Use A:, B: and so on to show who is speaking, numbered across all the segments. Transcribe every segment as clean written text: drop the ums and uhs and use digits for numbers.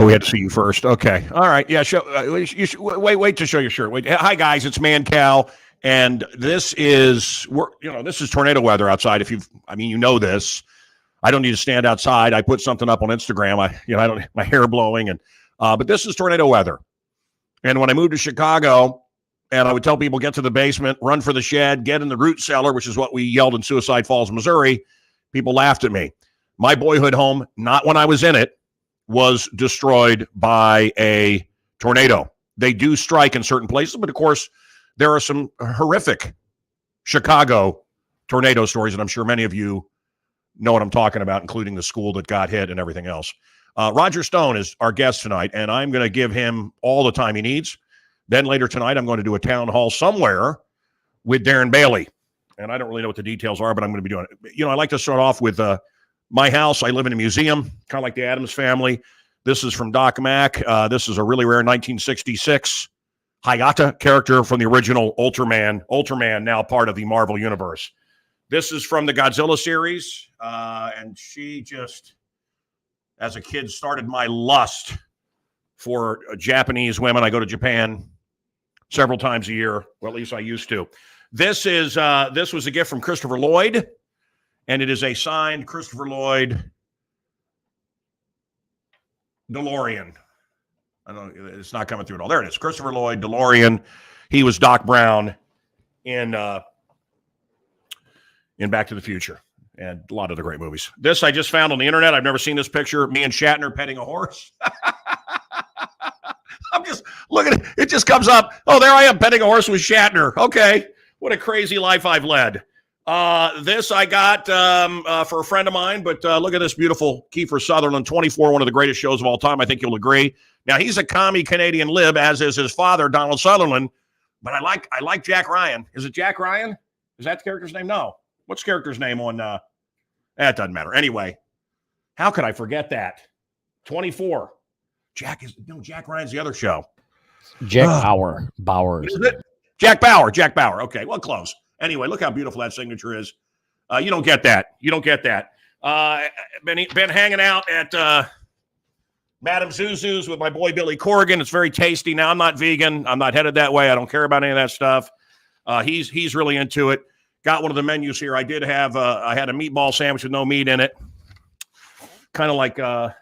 A: Oh, we had to see you first. Okay. All right. Yeah. Show. You should, wait to show your shirt. Wait. Hi guys, it's Mancow, and this is this is tornado weather outside. If you've, I mean, you know this. I don't need to stand outside. I put something up on Instagram. I don't, my hair blowing, and but this is tornado weather. And when I moved to Chicago, and I would tell people, get to the basement, run for the shed, get in the root cellar, which is what we yelled in Suicide Falls, Missouri. People laughed at me. My boyhood home, not when I was in it, was destroyed by a tornado. They do strike in certain places, but of course, there are some horrific Chicago tornado stories, and I'm sure many of you know what I'm talking about, including the school that got hit and everything else. Roger Stone is our guest tonight, and I'm going to give him all the time he needs. Then later tonight, I'm going to do a town hall somewhere with Darren Bailey, and I don't really know what the details are, but I'm going to be doing it. I like to start off with my house. I live in a museum, kind of like the Addams Family. This is from Doc Mack. This is a really rare 1966 Hayata character from the original Ultraman, now part of the Marvel Universe. This is from the Godzilla series, and she just, as a kid, started my lust for Japanese women. I go to Japan several times a year, or at least I used to. This was a gift from Christopher Lloyd, and it is a signed Christopher Lloyd DeLorean. I don't know, it's not coming through at all. There it is, Christopher Lloyd DeLorean. He was Doc Brown in Back to the Future and a lot of the great movies. This I just found on the internet. I've never seen this picture. Me and Shatner petting a horse. I'm just looking at it. It just comes up. Oh, there I am petting a horse with Shatner. Okay. What a crazy life I've led. This I got for a friend of mine, but look at this beautiful Kiefer Sutherland, 24, one of the greatest shows of all time. I think you'll agree. Now, he's a commie Canadian lib, as is his father, Donald Sutherland, but I like Jack Ryan. Is it Jack Ryan? Is that the character's name? No. What's the character's name on that doesn't matter. Anyway, how could I forget that? 24. Jack Ryan's the other show.
B: Jack Bauer.
A: Is it? Jack Bauer. Okay, well, close. Anyway, look how beautiful that signature is. You don't get that. Been hanging out at Madame Zuzu's with my boy Billy Corrigan. It's very tasty. Now, I'm not vegan. I'm not headed that way. I don't care about any of that stuff. He's really into it. Got one of the menus here. I did have I had a meatball sandwich with no meat in it. Kind of like the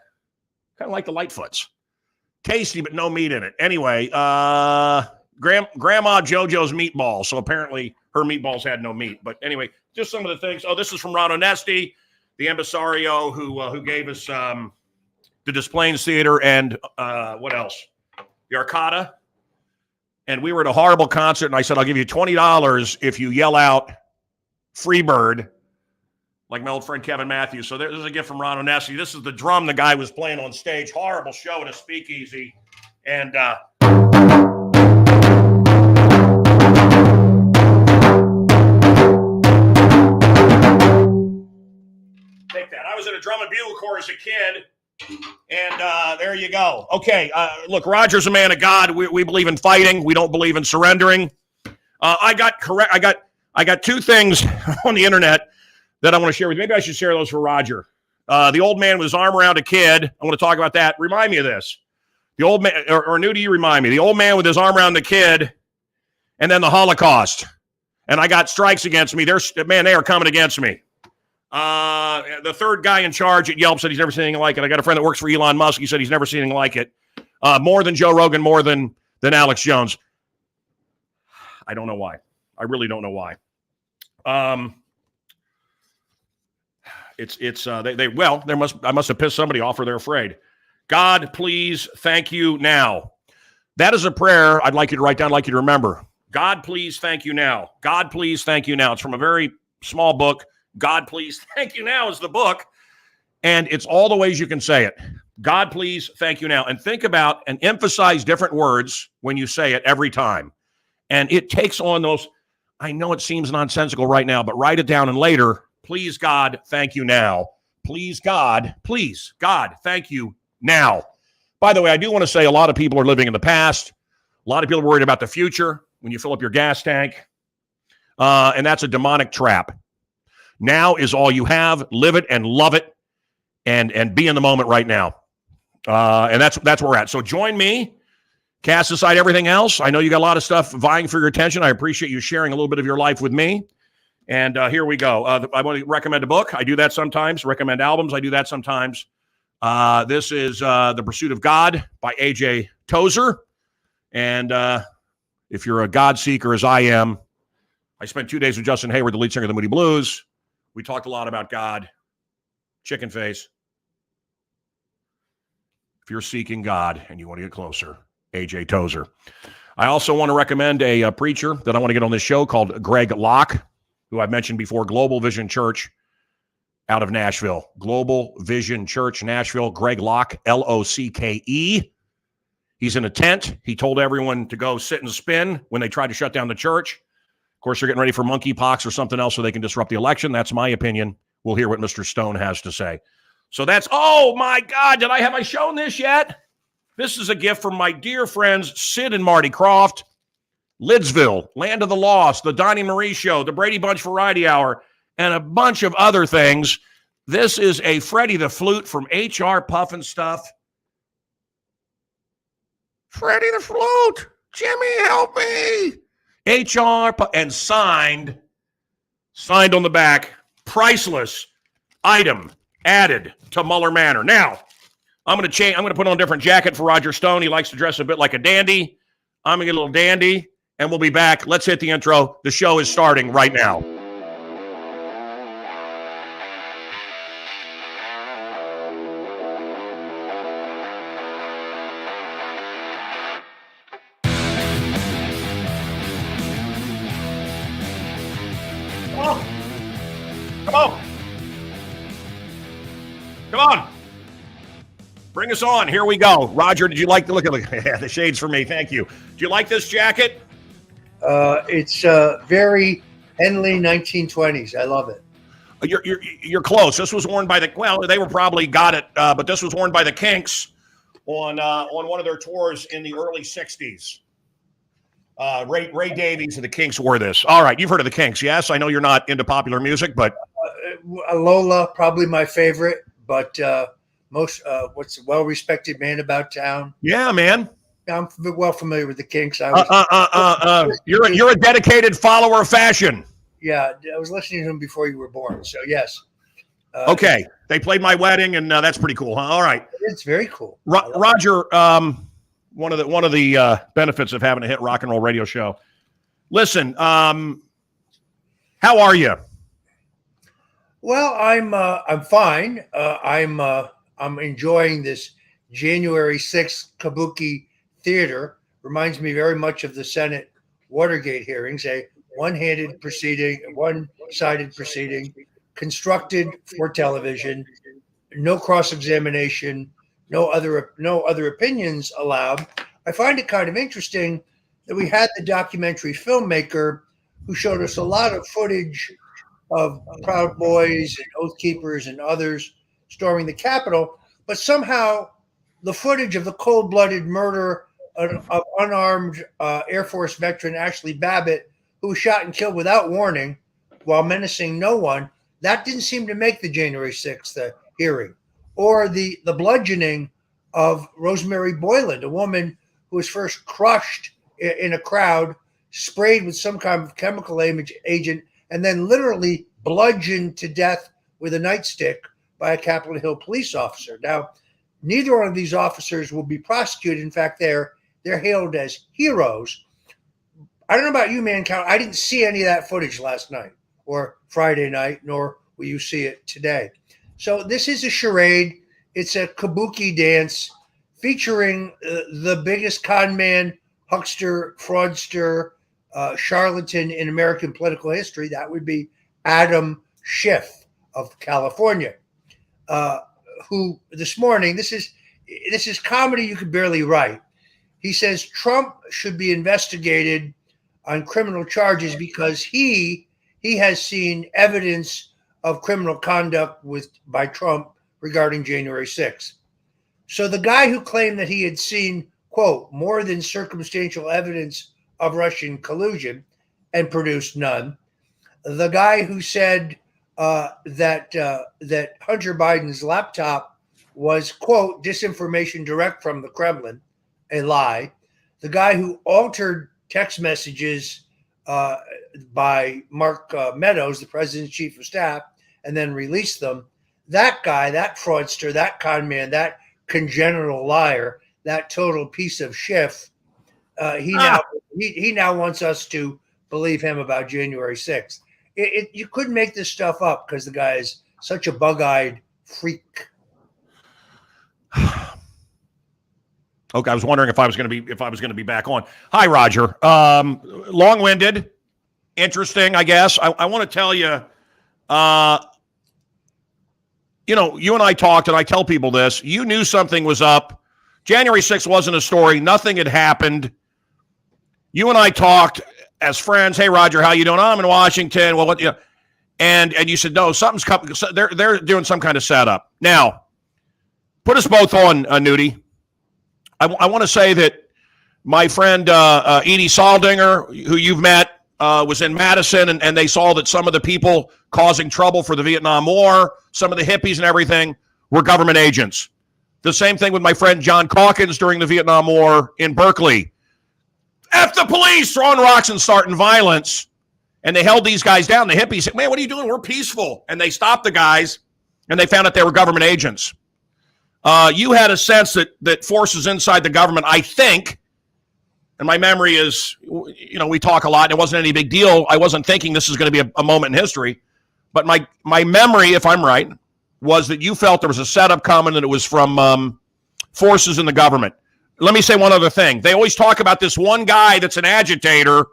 A: Lightfoots. Tasty, but no meat in it. Anyway, Grandma JoJo's meatballs. So apparently her meatballs had no meat. But anyway, just some of the things. Oh, this is from Ron Onesti, the impresario who gave us the Des Plaines Theater and what else? The Arcada. And we were at a horrible concert, and I said, I'll give you $20 if you yell out Freebird, like my old friend Kevin Matthews. So there's a gift from Ron Onesti. This is the drum the guy was playing on stage. Horrible show at a speakeasy. And take that. I was in a drum and bugle corps as a kid. And there you go. Okay, look, Roger's a man of God. We believe in fighting. We don't believe in surrendering. I got two things on the internet that I want to share with you. Maybe I should share those for Roger. The old man with his arm around a kid. I want to talk about that. Remind me of this. The old man, or new to you, remind me. The old man with his arm around the kid, and then the Holocaust. And I got strikes against me. They are coming against me. The third guy in charge at Yelp said he's never seen anything like it. I got a friend that works for Elon Musk. He said he's never seen anything like it. More than Joe Rogan, more than Alex Jones. I don't know why. I really don't know why. I must have pissed somebody off or they're afraid. God, please, thank you now. That is a prayer I'd like you to write down, I'd like you to remember. God, please, thank you now. God, please, thank you now. It's from a very small book. God, please, thank you now is the book. And it's all the ways you can say it. God, please, thank you now. And think about and emphasize different words when you say it every time. And it takes on those, I know it seems nonsensical right now, but write it down and later, please, God, thank you now. Please, God, thank you now. By the way, I do want to say a lot of people are living in the past. A lot of people are worried about the future when you fill up your gas tank. And that's a demonic trap. Now is all you have. Live it and love it and be in the moment right now. And that's where we're at. So join me. Cast aside everything else. I know you got a lot of stuff vying for your attention. I appreciate you sharing a little bit of your life with me. And here we go. I want to recommend a book. I do that sometimes. Recommend albums. I do that sometimes. This is The Pursuit of God by A.J. Tozer. And if you're a God seeker, as I am, I spent 2 days with Justin Hayward, the lead singer of the Moody Blues. We talked a lot about God. Chicken face. If you're seeking God and you want to get closer, A.J. Tozer. I also want to recommend a preacher that I want to get on this show called Greg Locke, who I've mentioned before, Global Vision Church out of Nashville. Global Vision Church, Nashville. Greg Locke, L-O-C-K-E. He's in a tent. He told everyone to go sit and spin when they tried to shut down the church. Of course, they're getting ready for monkeypox or something else so they can disrupt the election. That's my opinion. We'll hear what Mr. Stone has to say. So that's, oh my God, have I shown this yet? This is a gift from my dear friends, Sid and Marty Croft, Lidsville, Land of the Lost, the Donnie Marie Show, the Brady Bunch Variety Hour, and a bunch of other things. This is a Freddie the Flute from HR Puffin Stuff. Freddie the Flute, Jimmy, help me. HR, and signed on the back, priceless item added to Muller Manor. Now, I'm going to put on a different jacket for Roger Stone. He likes to dress a bit like a dandy. I'm going to get a little dandy, and we'll be back. Let's hit the intro. The show is starting right now. Come on. Bring us on. Here we go. Roger, did you like the look of the shades for me? Thank you. Do you like this jacket?
C: It's very Henley 1920s. I love it.
A: You're close. This was worn by they were probably got it, but this was worn by the Kinks on one of their tours in the early 60s. Ray Davies and the Kinks wore this. All right, you've heard of the Kinks, yes? I know you're not into popular music, but
C: Lola, probably my favorite, but most what's a well-respected man about town.
A: Yeah, man.
C: I'm well familiar with the Kinks.
A: You're a dedicated follower of fashion.
C: Yeah, I was listening to him before you were born. So yes.
A: Okay, they played my wedding, and that's pretty cool, huh? All right,
C: it's very cool.
A: Roger, one of the benefits of having a hit rock and roll radio show. Listen, how are you?
C: Well, I'm fine. I'm enjoying this January 6th Kabuki theater. Reminds me very much of the Senate Watergate hearings, a one-sided proceeding, constructed for television, no cross-examination, no other opinions allowed. I find it kind of interesting that we had the documentary filmmaker who showed us a lot of footage of Proud Boys and Oath Keepers and others storming the Capitol, but somehow the footage of the cold-blooded murder of unarmed Air Force veteran Ashley Babbitt, who was shot and killed without warning while menacing no one, that didn't seem to make the January 6th hearing. Or the bludgeoning of Rosemary Boyland, a woman who was first crushed in a crowd, sprayed with some kind of chemical agent, and then literally bludgeoned to death with a nightstick by a Capitol Hill police officer. Now, neither one of these officers will be prosecuted. In fact, they're hailed as heroes. I don't know about you, Mancow. I didn't see any of that footage last night or Friday night, nor will you see it today. So this is a charade. It's a kabuki dance featuring the biggest con man, huckster, fraudster, charlatan in American political history. That would be Adam Schiff of California, who this morning, this is comedy you could barely write. He says Trump should be investigated on criminal charges because he has seen evidence of criminal conduct by Trump regarding January 6th. So the guy who claimed that he had seen, quote, more than circumstantial evidence of Russian collusion and produced none. The guy who said that Hunter Biden's laptop was, quote, disinformation direct from the Kremlin, a lie. The guy who altered text messages by Mark Meadows, the president's chief of staff, and then released them, that guy, that fraudster, that con man, that congenital liar, that total piece of shit, he now wants us to believe him about January 6th. You couldn't make this stuff up because the guy is such a bug-eyed freak.
A: Okay, I was wondering if I was going to be back on. Hi, Roger. Long-winded, interesting, I guess. I want to tell you, you and I talked, and I tell people this. You knew something was up. January 6th wasn't a story. Nothing had happened. You and I talked as friends. Hey, Roger, how you doing? I'm in Washington. Well, and you said no. Something's coming. They're doing some kind of setup. Now, put us both on, Nudie. I want to say that my friend Edie Saldinger, who you've met, was in Madison, and they saw that some of the people causing trouble for the Vietnam War, some of the hippies and everything, were government agents. The same thing with my friend John Calkins during the Vietnam War in Berkeley. F the police, throwing rocks and starting violence. And they held these guys down. The hippies said, man, what are you doing? We're peaceful. And they stopped the guys, and they found out they were government agents. You had a sense that forces inside the government, I think, and my memory is, we talk a lot, and it wasn't any big deal. I wasn't thinking this is going to be a moment in history. But my memory, if I'm right, was that you felt there was a setup coming and it was from forces in the government. Let me say one other thing. They always talk about this one guy that's an agitator,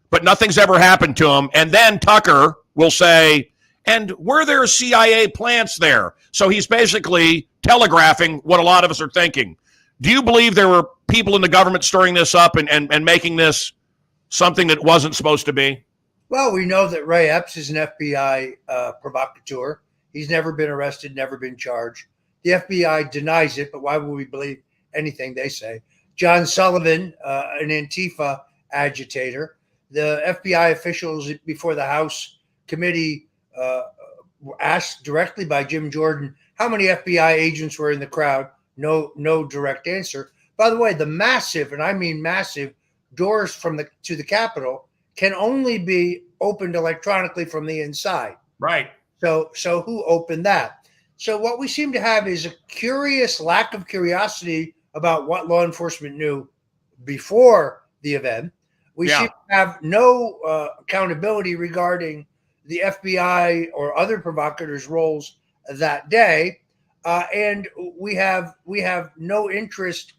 A: but nothing's ever happened to him. And then Tucker will say, and were there CIA plants there? So he's basically telegraphing what a lot of us are thinking. Do you believe there were people in the government stirring this up and making this something that wasn't supposed to be?
C: Well, we know that Ray Epps is an FBI provocateur. He's never been arrested, never been charged. The FBI denies it, but why would we believe anything they say? John Sullivan, an Antifa agitator. The FBI officials before the House committee asked directly by Jim Jordan how many FBI agents were in the crowd. No direct answer. By the way, the massive, and I mean massive, doors to the Capitol can only be opened electronically from the inside.
A: Right.
C: So who opened that? So what we seem to have is a curious lack of curiosity about what law enforcement knew before the event. We seem to have no accountability regarding the FBI or other provocateurs' roles that day. And we have no interest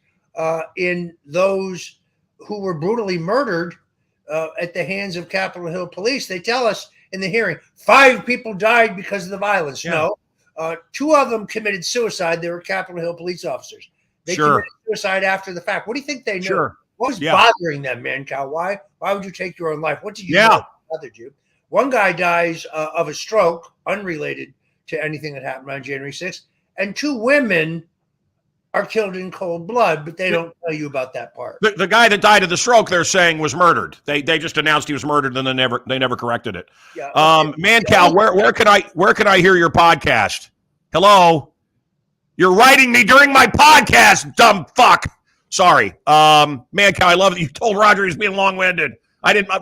C: in those who were brutally murdered at the hands of Capitol Hill police. They tell us in the hearing, 5 people died because of the violence.
A: Yeah.
C: No, 2 of them committed suicide. They were Capitol Hill police officers. They committed suicide after the fact. What do you think they knew?
A: Sure.
C: What was bothering them, Mancow? Why would you take your own life? What did you know that bothered you? One guy dies of a stroke, unrelated to anything that happened on January 6th. And 2 women are killed in cold blood, but they don't tell you about that part.
A: The guy that died of the stroke, they're saying, was murdered. They just announced he was murdered, and then they never corrected it.
C: Yeah.
A: Mancow, where can I hear your podcast? Hello, you're writing me during my podcast, dumb fuck. Sorry, Mancow. I love that you told Roger he's being long-winded.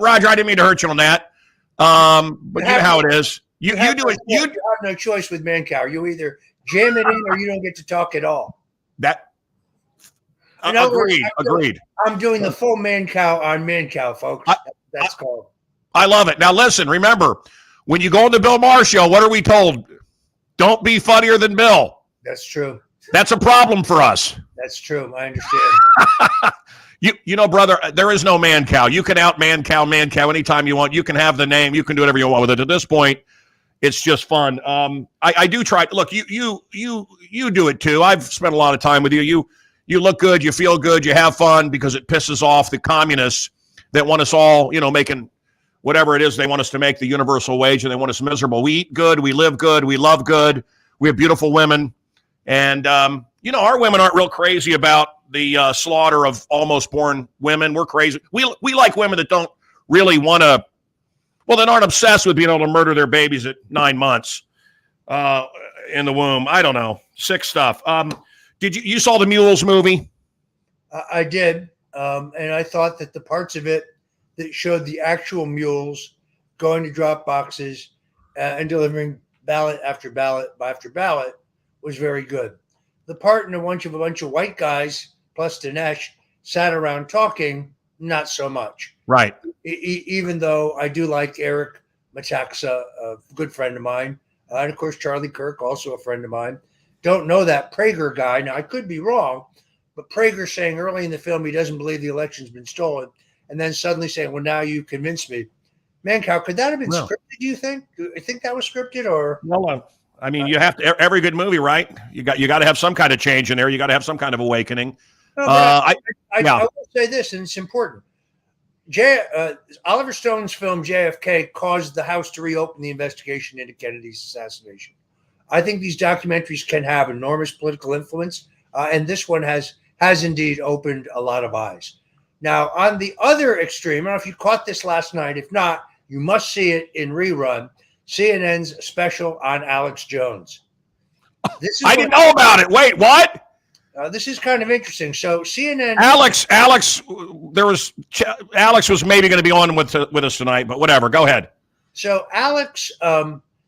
A: Roger. I didn't mean to hurt you on that. But you know how it is. You have
C: no choice with Mancow. You either jam it in or you don't get to talk at all.
A: Agreed.
C: I'm doing the full Mancow on Mancow, folks. That's called.
A: I love it. Now listen, remember, when you go on the Bill Maher show, what are we told? Don't be funnier than Bill.
C: That's true.
A: That's a problem for us.
C: That's true. I understand.
A: You know, brother, there is no Mancow. You can out Mancow anytime you want. You can have the name. You can do whatever you want with it. At this point, it's just fun. I do try. Look, you do it too. I've spent a lot of time with you. You look good. You feel good. You have fun because it pisses off the communists that want us all, making whatever it is they want us to make, the universal wage, and they want us miserable. We eat good. We live good. We love good. We have beautiful women. And, our women aren't real crazy about the slaughter of almost born women. We're crazy. We like women that don't really want to, that aren't obsessed with being able to murder their babies at 9 months. in the womb. I don't know. Sick stuff. Did you saw the Mules movie?
C: I did, and I thought that the parts of it that showed the actual mules going to drop boxes and delivering ballot after ballot after ballot was very good. The part in a bunch of white guys plus Dinesh sat around talking, not so much.
A: Right.
C: Even though I do like Eric Metaxa, a good friend of mine, and of course Charlie Kirk, also a friend of mine. Don't know that Prager guy. Now I could be wrong, but Prager saying early in the film he doesn't believe the election's been stolen, and then suddenly saying, "Well, now you convinced me." Mancow, could that have been scripted? Do you think? Do you think that was scripted, or?
A: Well, I mean, you have to every good movie, right? You got to have some kind of change in there. You got to have some kind of awakening.
C: No, I will say this, and it's important. Oliver Stone's film JFK caused the House to reopen the investigation into Kennedy's assassination. I think these documentaries can have enormous political influence, and this one has indeed opened a lot of eyes. Now, on the other extreme, I don't know if you caught this last night. If not, you must see it in rerun. CNN's special on Alex Jones.
A: I didn't know about it. Wait, what?
C: This is kind of interesting. So CNN,
A: Alex was maybe going to be on with us tonight, but whatever. Go ahead.
C: So Alex,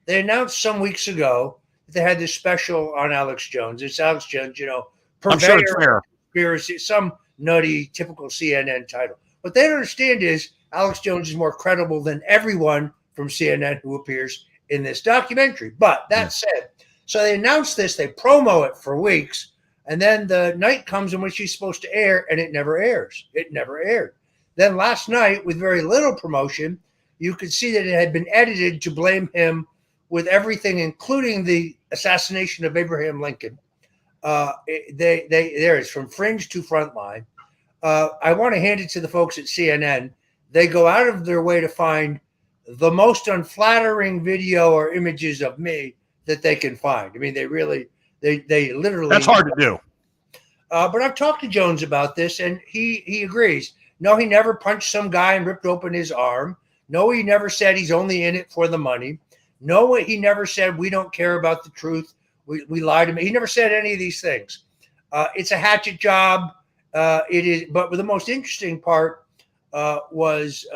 C: they announced some weeks ago that they had this special on Alex Jones. It's Alex Jones,
A: I'm sure it's fair.
C: Conspiracy, some nutty, typical CNN title. What they don't understand is Alex Jones is more credible than everyone from CNN who appears in this documentary. But that said, so they announced this, they promo it for weeks, and then the night comes in which he's supposed to air, and it never airs. It never aired. Then last night, with very little promotion, you could see that it had been edited to blame him with everything, including the assassination of Abraham Lincoln. There is from fringe to frontline. I want to hand it to the folks at CNN. They go out of their way to find the most unflattering video or images of me that they can find. I mean, they literally.
A: That's hard to do.
C: But I've talked to Jones about this, and he agrees. No, he never punched some guy and ripped open his arm. No, he never said he's only in it for the money. No, he never said we don't care about the truth. We lied to him. He never said any of these things. It's a hatchet job. It is, but the most interesting part was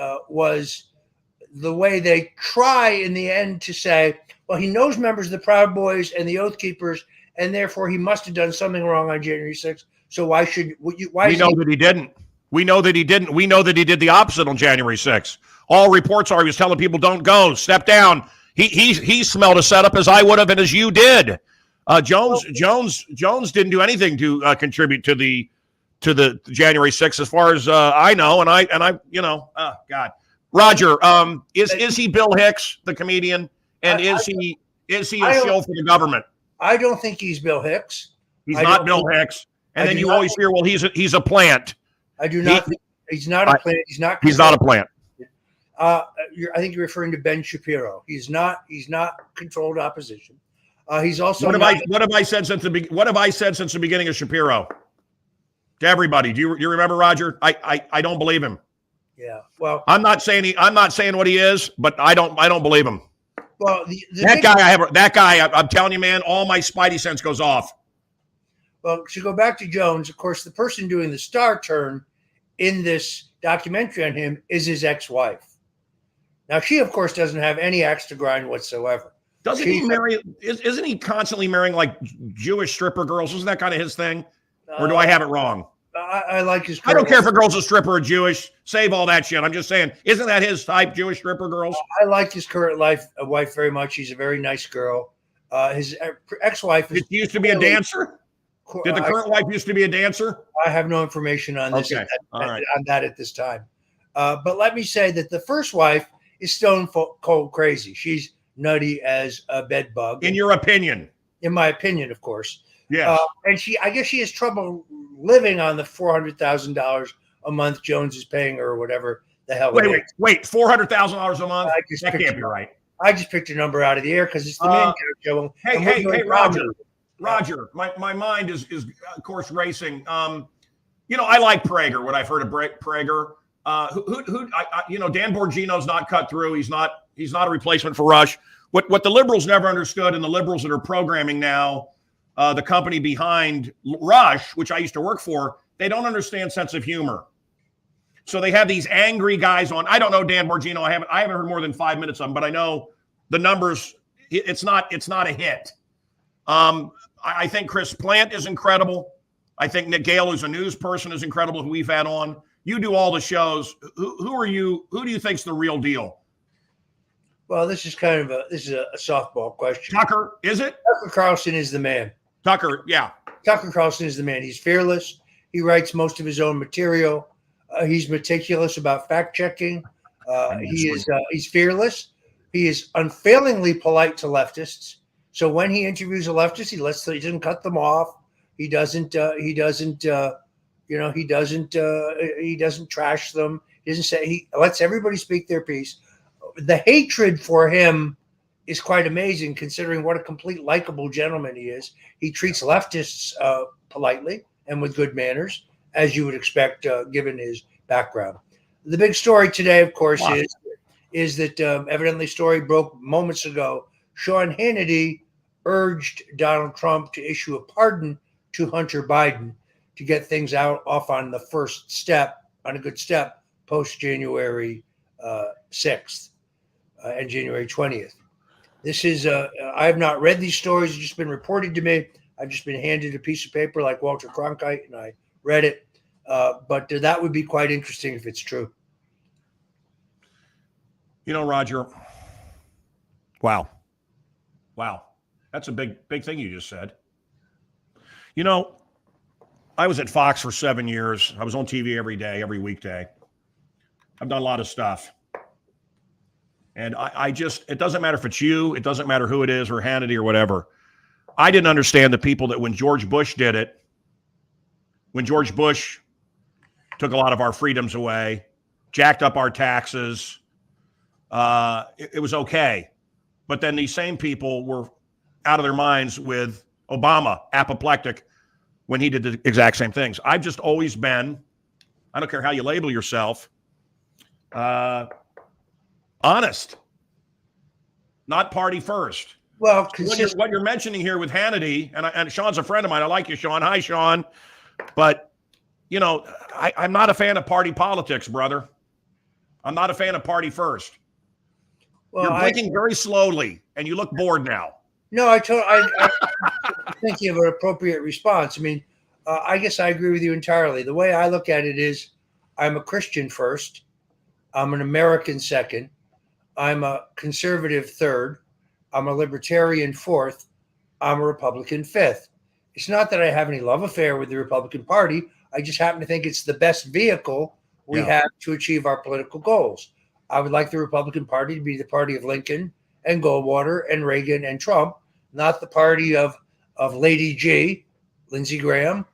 C: the way they try in the end to say, well, he knows members of the Proud Boys and the Oath Keepers, and therefore he must have done something wrong on January 6th. So why should why?
A: We know that he didn't. We know that he didn't. We know that he did the opposite on January 6th. All reports are he was telling people, "Don't go, step down." He smelled a setup as I would have, and as you did. Jones didn't do anything to contribute to the January 6th, as far as I know, and I God, Roger, is he Bill Hicks, the comedian, and is he a shill for the government?
C: I don't think he's Bill Hicks.
A: He's not Bill Hicks, and then you always hear, well, he's a plant.
C: I do not. He's not a plant. He's not.
A: He's not a plant.
C: I think you're referring to Ben Shapiro. He's not controlled opposition. He's also.
A: What have I said since the beginning of Shapiro? To everybody, do you remember, Roger? I don't believe him.
C: Yeah. Well,
A: I'm not saying what he is, but I don't believe him.
C: Well,
A: that guy, I'm telling you, man, all my spidey sense goes off.
C: Well, to go back to Jones, of course, the person doing the star turn in this documentary on him is his ex-wife. Now, she, of course, doesn't have any axe to grind whatsoever.
A: Doesn't he marry? Isn't he constantly marrying like Jewish stripper girls? Isn't that kind of his thing? Or do I have it wrong?
C: I like his.
A: I don't care if a girl's a stripper or Jewish. Save all that shit. I'm just saying, isn't that his type, Jewish stripper girls?
C: I like his current wife very much. She's a very nice girl. His ex-wife
A: used to be a dancer. Did the current wife used to be a dancer?
C: I have no information on this.
A: Okay.
C: On that at this time. But let me say that the first wife is stone cold crazy. She's nutty as a bed bug.
A: In your opinion?
C: In my opinion, of course.
A: Yeah.
C: And I guess she has trouble living on the $400,000 a month Jones is paying her, or whatever the hell.
A: Wait, $400,000 a month? That can't be right.
C: I just picked a number out of the air because it's the Mancow show.
A: Hey, Roger. My mind is of course racing. I like Prager. What I've heard of Prager. Dan Bongino's not cut through. He's not He's not a replacement for Rush. What the liberals never understood, and the liberals that are programming now, the company behind Rush, which I used to work for, they don't understand sense of humor. So they have these angry guys on. I don't know Dan Bongino. I haven't heard more than 5 minutes of him, but I know the numbers. It's not a hit. I think Chris Plant is incredible. I think Nick Gale, who's a news person, is incredible, who we've had on. You do all the shows. Who are you? Who do you think's the real deal?
C: Well, this is a softball question.
A: Tucker, is it?
C: Tucker Carlson is the man.
A: Tucker, yeah.
C: Tucker Carlson is the man. He's fearless. He writes most of his own material. He's meticulous about fact checking. He's fearless. He is unfailingly polite to leftists. So when he interviews a leftist, he doesn't cut them off. He doesn't trash them. He lets everybody speak their piece. The hatred for him is quite amazing, considering what a complete likable gentleman he is. He treats leftists politely and with good manners, as you would expect, given his background. The big story today, of course, is that evidently story broke moments ago. Sean Hannity urged Donald Trump to issue a pardon to Hunter Biden to get things off on the first step, on a good step, post January 6th and January 20th. This is, I have not read these stories. It's just been reported to me. I've just been handed a piece of paper like Walter Cronkite, and I read it. But that would be quite interesting if it's true.
A: You know, Roger, wow. That's a big thing you just said. You know, I was at Fox for 7 years. I was on TV every day, every weekday. I've done a lot of stuff. And I just, it doesn't matter if it's you, it doesn't matter who it is or Hannity or whatever. I didn't understand the people that when George Bush did it, when George Bush took a lot of our freedoms away, jacked up our taxes, it was okay. But then these same people were out of their minds with Obama, apoplectic, when he did the exact same things. I've just always been, I don't care how you label yourself, honest, not party first.
C: Well,
A: what you're mentioning here with Hannity, and Sean's a friend of mine. I like you, Sean. Hi, Sean. But, you know, I'm not a fan of party politics, brother. I'm not a fan of party first. Well, you're blinking very slowly, and you look bored now.
C: No, I'm thinking of an appropriate response. I mean, I guess I agree with you entirely. The way I look at it is I'm a Christian first. I'm an American second. I'm a conservative third. I'm a libertarian fourth. I'm a Republican fifth. It's not that I have any love affair with the Republican Party. I just happen to think it's the best vehicle we have to achieve our political goals. I would like the Republican Party to be the party of Lincoln and Goldwater and Reagan and Trump, not the party of Lady G, Lindsey Graham,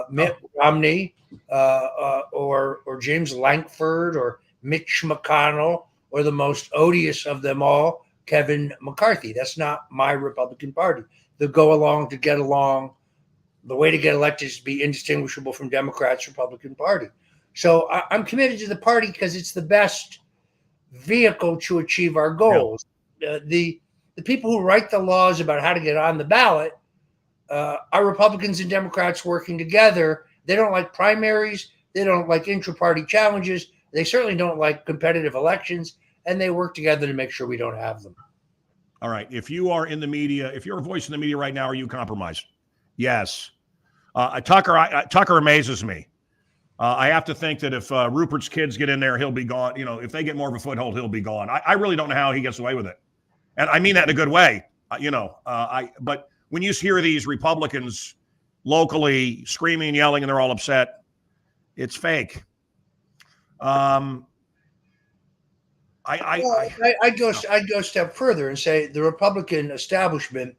C: Mitt Romney, or James Lankford, or Mitch McConnell, or the most odious of them all, Kevin McCarthy. That's not my Republican Party. The go along to get along, the way to get elected is to be indistinguishable from Democrats' Republican Party. So I'm committed to the party because it's the best vehicle to achieve our goals. Yeah. The people who write the laws about how to get on the ballot are Republicans and Democrats working together. They don't like primaries. They don't like intra-party challenges. They certainly don't like competitive elections, and they work together to make sure we don't have them.
A: All right. If you are in the media, if you're a voice in the media right now, are you compromised? Yes. Tucker amazes me. I have to think that if Rupert's kids get in there, he'll be gone. You know, if they get more of a foothold, he'll be gone. I really don't know how he gets away with it. And I mean that in a good way. But when you hear these Republicans locally screaming and yelling and they're all upset, it's fake. I'd
C: go a step further and say the Republican establishment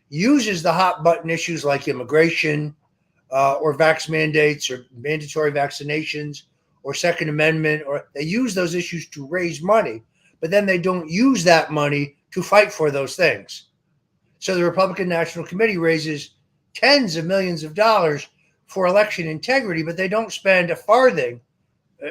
C: uses the hot button issues like immigration, or vax mandates, or mandatory vaccinations, or Second Amendment, or they use those issues to raise money, but then they don't use that money to fight for those things. So the Republican National Committee raises tens of millions of dollars for election integrity, but they don't spend a farthing,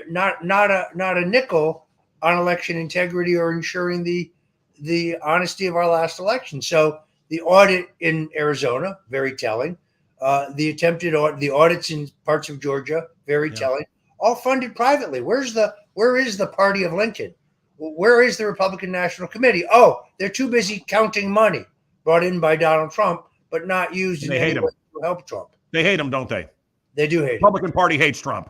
C: not a nickel, on election integrity or ensuring the honesty of our last election. So the audit in Arizona, very telling. The audits in parts of Georgia, very telling. All funded privately. Where is the party of Lincoln? Where is the Republican National Committee? Oh, they're too busy counting money brought in by Donald Trump, but not used in any way to help Trump.
A: They hate him, don't they?
C: They do hate him.
A: The Republican Party hates Trump.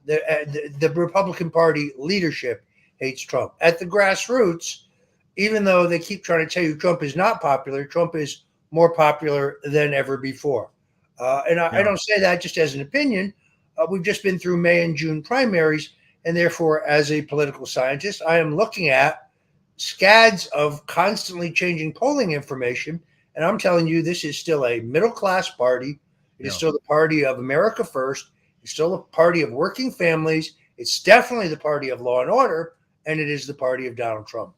C: The Republican Party leadership hates Trump. At the grassroots, even though they keep trying to tell you Trump is not popular, Trump is more popular than ever before. I don't say that just as an opinion. We've just been through May and June primaries, and therefore, as a political scientist, I am looking at scads of constantly changing polling information, and I'm telling you, this is still a middle-class party. It is still the party of America first. It's still a party of working families. It's definitely the party of law and order, and it is the party of Donald Trump.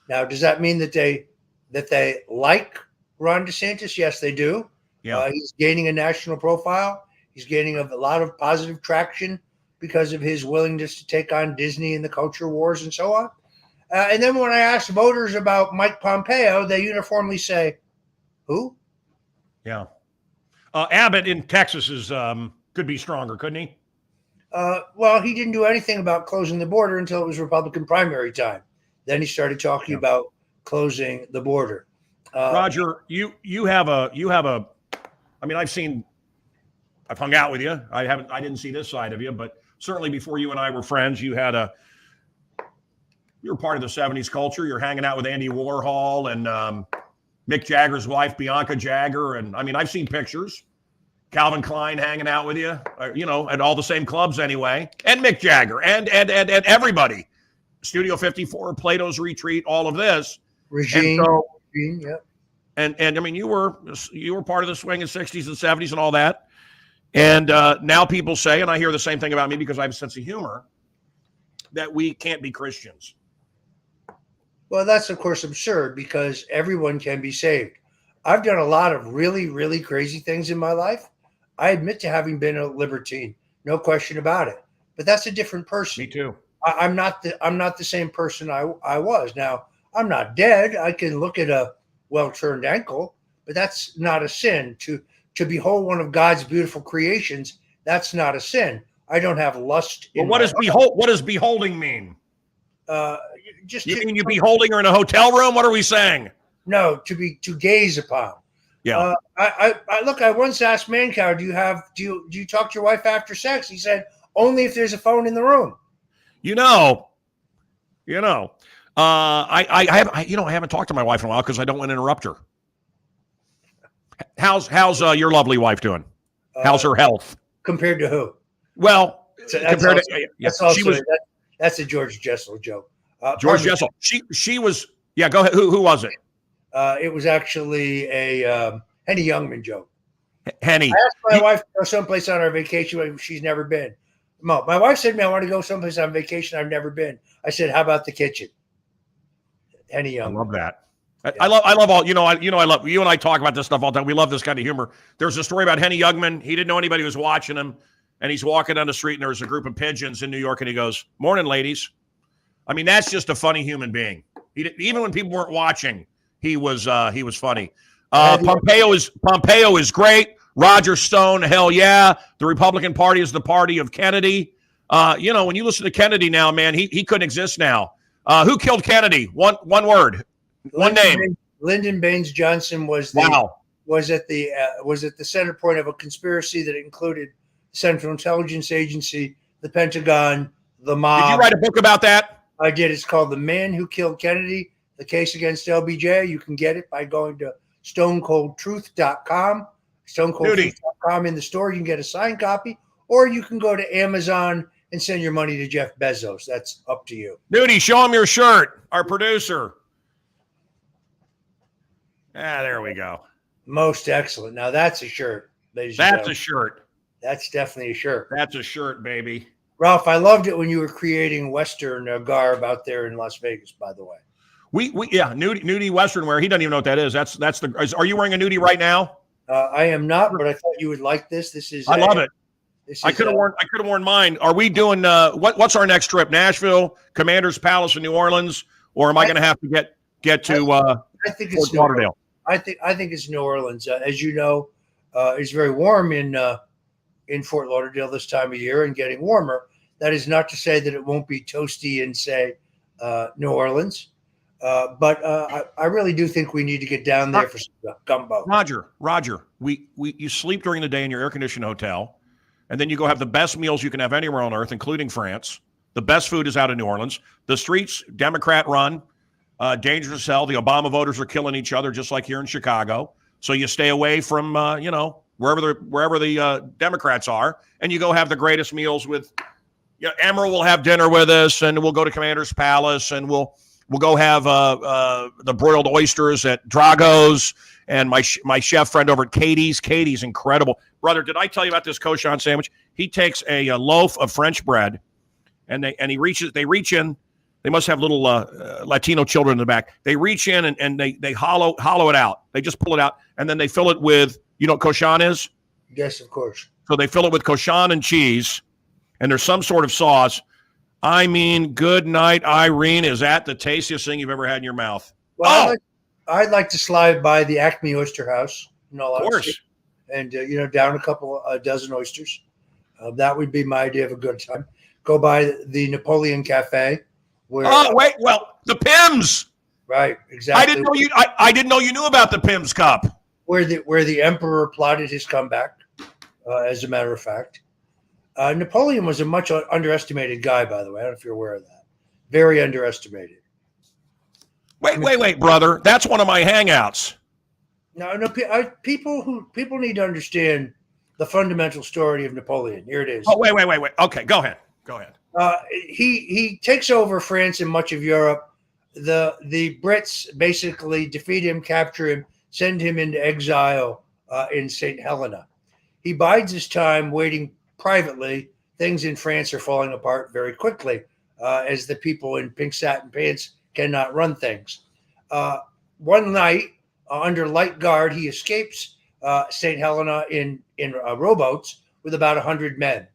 C: Now, does that mean that they like Ron DeSantis? Yes, they do.
A: Yeah.
C: He's gaining a national profile. He's gaining a lot of positive traction because of his willingness to take on Disney and the culture wars and so on. And then when I ask voters about Mike Pompeo, they uniformly say, who?
A: Yeah. Abbott in Texas is could be stronger, couldn't he?
C: Well, he didn't do anything about closing the border until it was Republican primary time. Then he started talking about closing the border.
A: Roger, you have a. I mean, I've hung out with you. I didn't see this side of you, but certainly before you and I were friends, you were part of the 70s culture. You're hanging out with Andy Warhol and Mick Jagger's wife, Bianca Jagger. And I mean, I've seen pictures. Calvin Klein hanging out with you, at all the same clubs anyway. And Mick Jagger and everybody. Studio 54, Plato's Retreat, all of this.
C: Regime.
A: And I mean, you were part of the swing in 60s and 70s and all that. And now people say, and I hear the same thing about me because I have a sense of humor, that we can't be Christians.
C: Well, that's, of course, absurd because everyone can be saved. I've done a lot of really, really crazy things in my life. I admit to having been a libertine, no question about it. But that's a different person.
A: Me too.
C: I'm not the same person I was. Now, I'm not dead. I can look at a well-turned ankle, but that's not a sin. To behold one of God's beautiful creations, that's not a sin. I don't have lust.
A: But what does beholding mean?
C: You
A: mean you beholding her in a hotel room? What are we saying?
C: No, to gaze upon.
A: Yeah.
C: I once asked Mancow, do you talk to your wife after sex? He said, only if there's a phone in the room.
A: I haven't talked to my wife in a while because I don't want to interrupt her. How's your lovely wife doing? How's her health?
C: Compared to who?
A: Well,
C: that's a George Jessel joke.
A: George Jessel. She was. Yeah, go ahead. Who was it?
C: It was actually a Henny Youngman joke.
A: Henny.
C: I asked my wife to go someplace on our vacation she's never been. My wife said to me, I want to go someplace on vacation I've never been. I said, how about the kitchen? Henny Youngman.
A: I love that. Yeah. I love all, I love, you and I talk about this stuff all the time. We love this kind of humor. There's a story about Henny Youngman. He didn't know anybody was watching him. And he's walking down the street and there's a group of pigeons in New York. And he goes, morning, ladies. I mean, that's just a funny human being. Even when people weren't watching, he was funny. Pompeo is great. Roger Stone, hell yeah. The Republican Party is the party of Kennedy. When you listen to Kennedy now, man, he couldn't exist now. Who killed Kennedy? One word, one name.
C: Lyndon Baines Johnson was at the center point of a conspiracy that included the Central Intelligence Agency, the Pentagon, the mob.
A: Did you write a book about that?
C: I did. It's called The Man Who Killed Kennedy, The Case Against LBJ. You can get it by going to stonecoldtruth.com. StoneColdTruth.com in the store. You can get a signed copy, or you can go to Amazon and send your money to Jeff Bezos. That's up to you.
A: Nudie, show him your shirt, our producer. There we go.
C: Most excellent. Now that's a shirt, ladies and gentlemen.
A: That's a shirt.
C: That's definitely a shirt.
A: That's a shirt, baby.
C: Ralph, I loved it when you were creating Western garb out there in Las Vegas, by the way.
A: Nudie Western wear. He doesn't even know what that is. Are you wearing a nudie right now?
C: I am not, but I thought you would like this. I
A: love it. I could have worn mine. Are we doing what's our next trip? Nashville, Commander's Palace in New Orleans, or am I going to have to get to
C: I think it's
A: Fort Lauderdale?
C: I think it's New Orleans. As you know, it's very warm in Fort Lauderdale this time of year and getting warmer. That is not to say that it won't be toasty in, say, New Orleans. But I really do think we need to get down there for some gumbo.
A: Roger, you sleep during the day in your air-conditioned hotel, and then you go have the best meals you can have anywhere on earth, including France. The best food is out of New Orleans. The streets, Democrat-run, dangerous as hell. The Obama voters are killing each other, just like here in Chicago. So you stay away from, wherever the Democrats are, and you go have the greatest meals with. Emerald will have dinner with us, and we'll go to Commander's Palace, and we'll go have the broiled oysters at Drago's, and my chef friend over at Katie's. Katie's incredible. Brother, did I tell you about this cochon sandwich? He takes a loaf of French bread, and they reach in. They must have little Latino children in the back. They reach in and they hollow it out. They just pull it out, and then they fill it with, you know what cochon is?
C: Yes, of course.
A: So they fill it with cochon and cheese, and there's some sort of sauce. I mean, good night, Irene. Is that the tastiest thing you've ever had in your mouth?
C: Well, I'd like to slide by the Acme Oyster House. Of
A: course.
C: And, down a dozen oysters. That would be my idea of a good time. Go by the Napoleon Cafe.
A: The Pimm's.
C: Right, exactly.
A: I didn't know you knew about the Pimm's Cup.
C: Where the emperor plotted his comeback, as a matter of fact. Napoleon was a much underestimated guy, by the way. I don't know if you're aware of that. Very underestimated.
A: Wait, brother. That's one of my hangouts.
C: No. People need to understand the fundamental story of Napoleon. Here it is.
A: Oh, wait. Okay, go ahead.
C: He takes over France and much of Europe. The Brits basically defeat him, capture him, send him into exile in St. Helena. He bides his time waiting privately. Things in France are falling apart very quickly as the people in pink satin pants cannot run things. One night, under light guard, he escapes St. Helena in rowboats with about 100 men.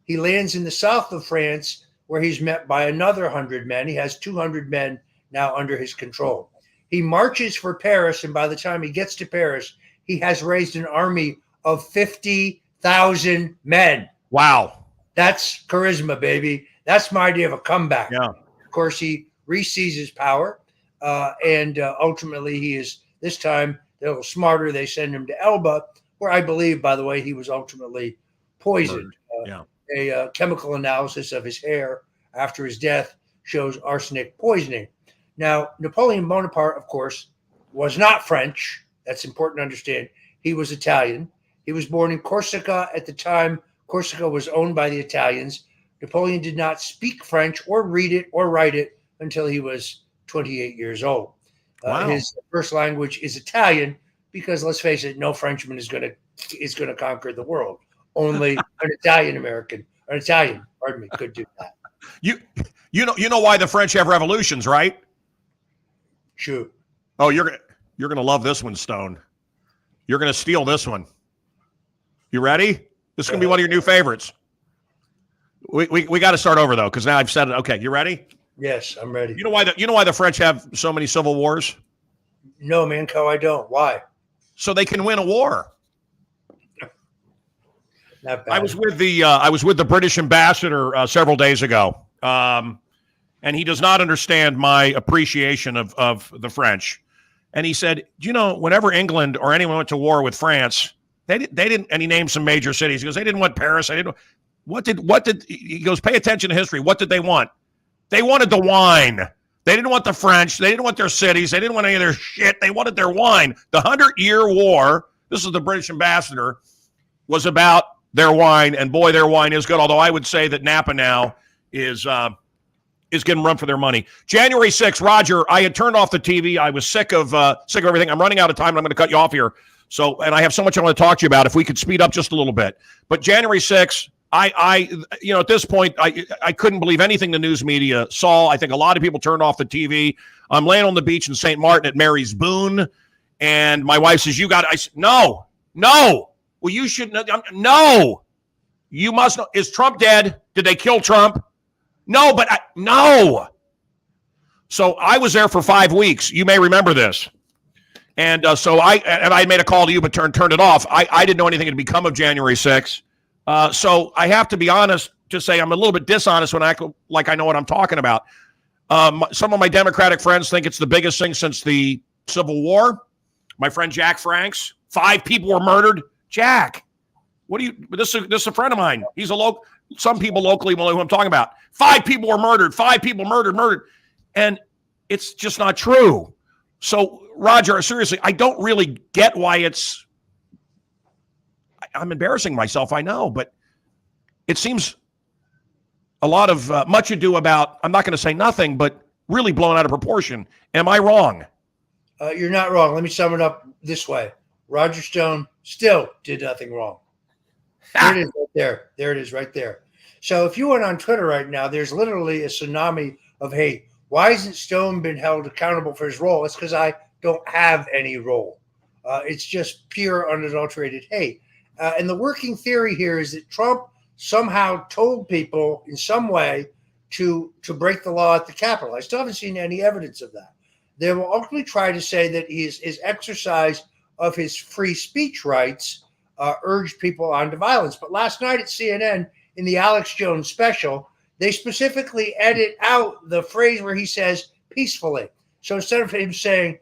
C: He lands in the south of France, where he's met by another 100 men. He has 200 men now under his control. He marches for Paris, and by the time he gets to Paris, he has raised an army of 50,000 men.
A: Wow.
C: That's charisma, baby. That's my idea of a comeback.
A: Yeah.
C: Of course, he re-seizes power, and ultimately he is, this time, a little smarter. They send him to Elba, where I believe, by the way, he was ultimately poisoned. A chemical analysis of his hair after his death shows arsenic poisoning. Now, Napoleon Bonaparte, of course, was not French. That's important to understand. He was Italian. He was born in Corsica. At the time, Corsica was owned by the Italians. Napoleon did not speak French or read it or write it until he was 28 years old.
A: Wow.
C: His first language is Italian because, let's face it, no Frenchman is going to conquer the world. Only an Italian, could do that.
A: You know why the French have revolutions, right?
C: Shoot.
A: Oh, you're gonna love this one, Stone. You're gonna steal this one. You ready? This is gonna be one of your new favorites. We got to start over though, because now I've said it. Okay, you ready?
C: Yes, I'm ready.
A: You know why the French have so many civil wars?
C: No, Mancow, I don't. Why?
A: So they can win a war.
C: Not bad.
A: I was with the British ambassador several days ago, and he does not understand my appreciation of the French. And he said, whenever England or anyone went to war with France, they didn't. And he named some major cities. He goes, they didn't want Paris. He goes, pay attention to history. What did they want? They wanted the wine. They didn't want the French. They didn't want their cities. They didn't want any of their shit. They wanted their wine. The 100-Year War, this is the British ambassador, was about their wine, and boy, their wine is good. Although I would say that Napa now is getting run for their money. January 6th, Roger, I had turned off the TV. I was sick of everything. I'm running out of time, and I'm going to cut you off here. So, and I have so much I want to talk to you about. If we could speed up just a little bit. But January 6th, at this point, I couldn't believe anything the news media saw. I think a lot of people turned off the TV. I'm laying on the beach in St. Martin at Mary's Boone, and my wife says, I said, no. Well, you shouldn't. No. You must know. Is Trump dead? Did they kill Trump? No, but no. So I was there for 5 weeks. You may remember this. And so I made a call to you, but turned it off. I didn't know anything had become of January 6th. So I have to be honest, to say I'm a little bit dishonest when I act like I know what I'm talking about. Some of my Democratic friends think it's the biggest thing since the Civil War. My friend Jack Franks, 5 people were murdered. Jack, what do you? This is a friend of mine. He's a local. Some people locally will know who I'm talking about. 5 people were murdered. 5 people murdered, and it's just not true. So, Roger, seriously, I don't really get why it's. I'm embarrassing myself, I know, but it seems a lot of much ado about. I'm not going to say nothing, but really blown out of proportion. Am I wrong?
C: You're not wrong. Let me sum it up this way. Roger Stone still did nothing wrong. There it is right there. There it is right there. So if you went on Twitter right now, there's literally a tsunami of hate. Why hasn't Stone been held accountable for his role? It's because I don't have any role. It's just pure, unadulterated hate. And the working theory here is that Trump somehow told people in some way to break the law at the Capitol. I still haven't seen any evidence of that. They will ultimately try to say that his exercise of his free speech rights urged people on to violence. But last night at CNN, in the Alex Jones special, they specifically edit out the phrase where he says peacefully. So instead of him saying,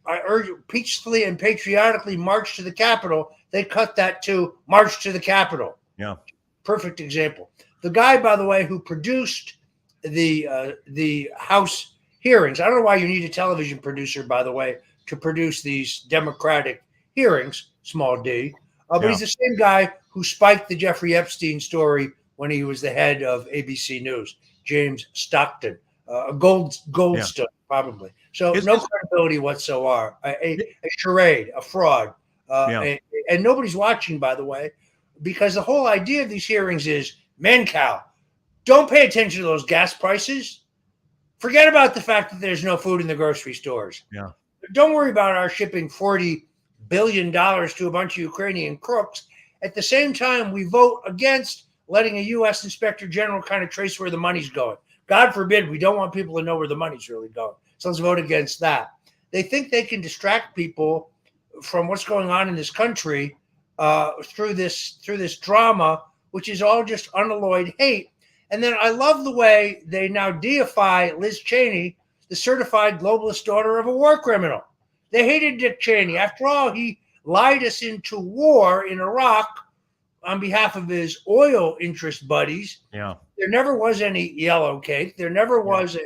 C: I urge you peacefully and patriotically march to the Capitol, they cut that to march to the Capitol.
A: Yeah.
C: Perfect example. The guy, by the way, who produced the House hearings. I don't know why you need a television producer, by the way, to produce these Democratic hearings, small d. But he's the same guy who spiked the Jeffrey Epstein story when he was the head of ABC News, James Stockton, a Goldstone, probably. So no credibility whatsoever, a charade, a fraud. And nobody's watching, by the way, because the whole idea of these hearings is, Mancow, don't pay attention to those gas prices. Forget about the fact that there's no food in the grocery stores.
A: Yeah.
C: Don't worry about our shipping $40 billion to a bunch of Ukrainian crooks. At the same time, we vote against letting a U.S. Inspector General kind of trace where the money's going. God forbid, we don't want people to know where the money's really going. So let's vote against that. They think they can distract people from what's going on in this country through this drama, which is all just unalloyed hate. And then I love the way they now deify Liz Cheney, the certified globalist daughter of a war criminal. They hated Dick Cheney. After all, he lied us into war in Iraq on behalf of his oil interest buddies.
A: Yeah.
C: There never was any yellow cake. There never was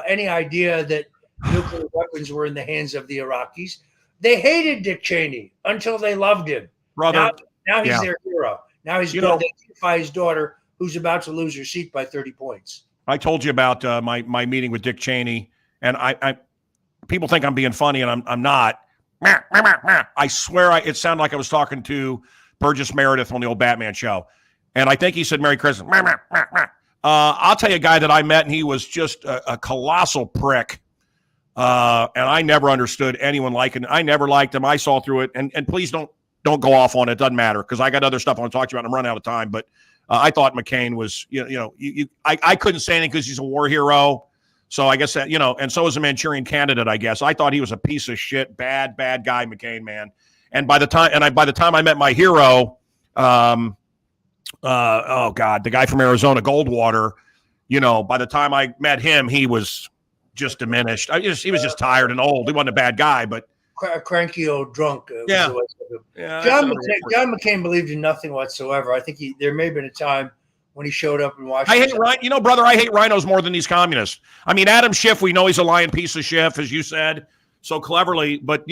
C: any idea that nuclear weapons were in the hands of the Iraqis. They hated Dick Cheney until they loved him.
A: Brother.
C: Now he's their hero. Now he's going to deify his daughter, who's about to lose her seat by 30 points.
A: I told you about my meeting with Dick Cheney, and I people think I'm being funny, and I'm not. I swear it sounded like I was talking to Burgess Meredith on the old Batman show, and I think he said Merry Christmas. I'll tell you a guy that I met, and he was just a colossal prick, and I never understood anyone liking. I never liked him. I saw through it, and please don't go off on it. It doesn't matter because I got other stuff I want to talk to you about, and I'm running out of time, but. I thought McCain was, I couldn't say anything because he's a war hero. So I guess that, and so is a Manchurian Candidate, I guess. I thought he was a piece of shit, bad guy, McCain, man. And by the time I met my hero, the guy from Arizona, Goldwater, by the time I met him, he was just diminished. He was just tired and old. He wasn't a bad guy, but.
C: A cranky old drunk.
A: John
C: McCain believed in nothing whatsoever. I think there may have been a time when he showed up in Washington.
A: I hate brother, I hate rhinos more than these communists. I mean, Adam Schiff, we know he's a lying piece of shit, as you said so cleverly. But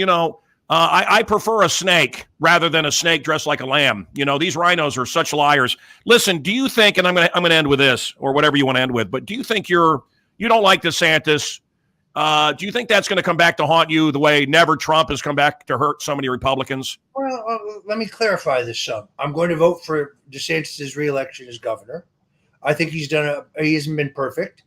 A: I prefer a snake rather than a snake dressed like a lamb. These rhinos are such liars. Listen, do you think? And I'm gonna end with this, or whatever you want to end with. But do you think you don't like DeSantis? Do you think that's going to come back to haunt you the way never Trump has come back to hurt so many Republicans?
C: Well, let me clarify this some. I'm going to vote for DeSantis' reelection as governor. I think he hasn't been perfect.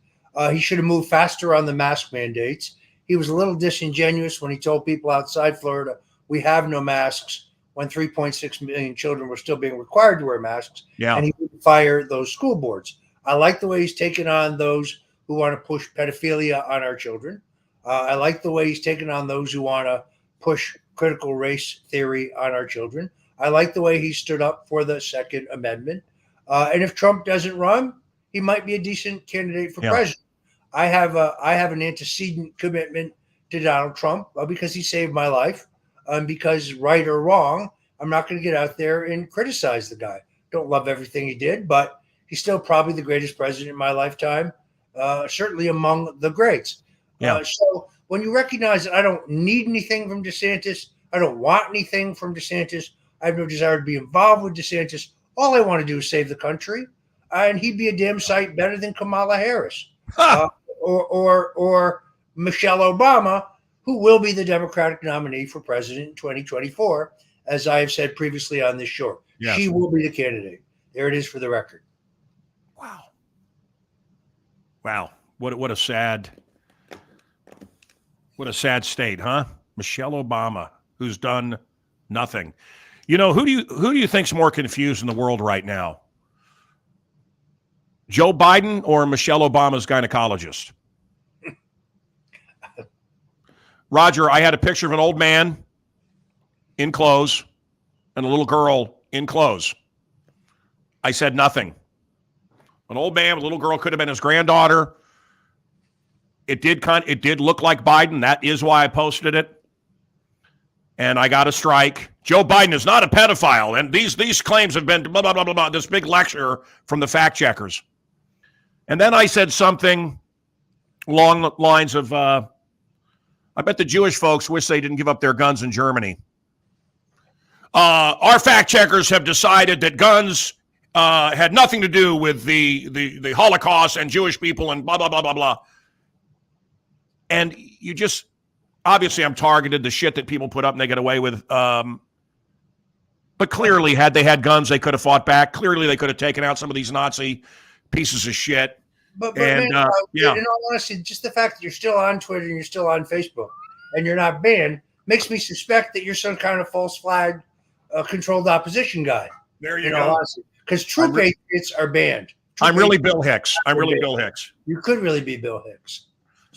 C: He should have moved faster on the mask mandates. He was a little disingenuous when he told people outside Florida, we have no masks. when 3.6 million children were still being required to wear masks,
A: Yeah.
C: and he would fire those school boards. I like the way he's taken on those who want to push pedophilia on our children. I like the way he's taken on those who want to push critical race theory on our children. I like the way he stood up for the Second Amendment. And if Trump doesn't run, he might be a decent candidate for president. I have an antecedent commitment to Donald Trump because he saved my life. Because right or wrong, I'm not going to get out there and criticize the guy. Don't love everything he did, but he's still probably the greatest president in my lifetime, certainly among the greats. So when you recognize that I don't need anything from DeSantis, I don't want anything from DeSantis, I have no desire to be involved with DeSantis. All I want to do is save the country, and he'd be a damn sight better than Kamala Harris or Michelle Obama, who will be the Democratic nominee for president in 2024, as I have said previously on this show. Yes. She will be the candidate. There it is for the record.
A: Wow. What a sad state, huh? Michelle Obama, who's done nothing. You know, who do you think's more confused in the world right now? Joe Biden or Michelle Obama's gynecologist? Roger, I had a picture of an old man in clothes and a little girl in clothes. I said nothing. An old man, a little girl, could have been his granddaughter. It did look like Biden. That is why I posted it. And I got a strike. Joe Biden is not a pedophile. And these claims have been blah, blah, blah, blah, blah, this big lecture from the fact checkers. And then I said something along the lines of, I bet the Jewish folks wish they didn't give up their guns in Germany. Our fact checkers have decided that guns had nothing to do with the Holocaust and Jewish people and blah, blah, blah, blah, blah. And you just, obviously I'm targeted, the shit that people put up and they get away with. But clearly, had they had guns, they could have fought back. Clearly, they could have taken out some of these Nazi pieces of shit.
C: But man, in all honesty, just the fact that you're still on Twitter and you're still on Facebook and you're not banned makes me suspect that you're some kind of false flag controlled opposition guy.
A: There you go.
C: Because true patriots are banned.
A: I'm really Bill Hicks. Bill Hicks.
C: You could really be Bill Hicks.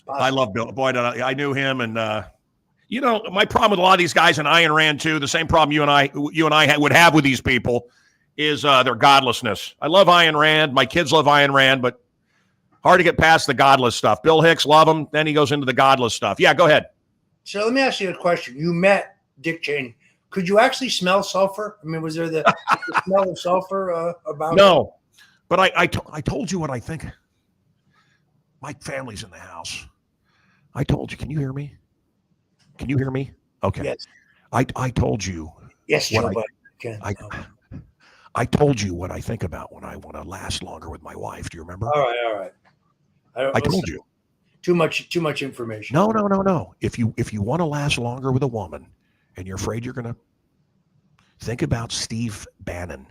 A: I love Bill. Boy, I knew him, and my problem with a lot of these guys in Ayn Rand too. The same problem you and I would have with these people is their godlessness. I love Ayn Rand. My kids love Ayn Rand, but hard to get past the godless stuff. Bill Hicks, love him. Then he goes into the godless stuff. Yeah, go ahead.
C: So let me ask you a question. You met Dick Cheney. Could you actually smell sulfur? I mean, was there the smell of sulfur about? No,
A: but I told you what I think. My family's in the house. I told you. Can you hear me? Can you hear me? Okay.
C: Yes.
A: I told you.
C: Yes, Joe.
A: I told you what I think about when I want to last longer with my wife. Do you remember?
C: All right.
A: I told you.
C: Too much information.
A: No. If you want to last longer with a woman, and you're afraid you're going to think about Steve Bannon.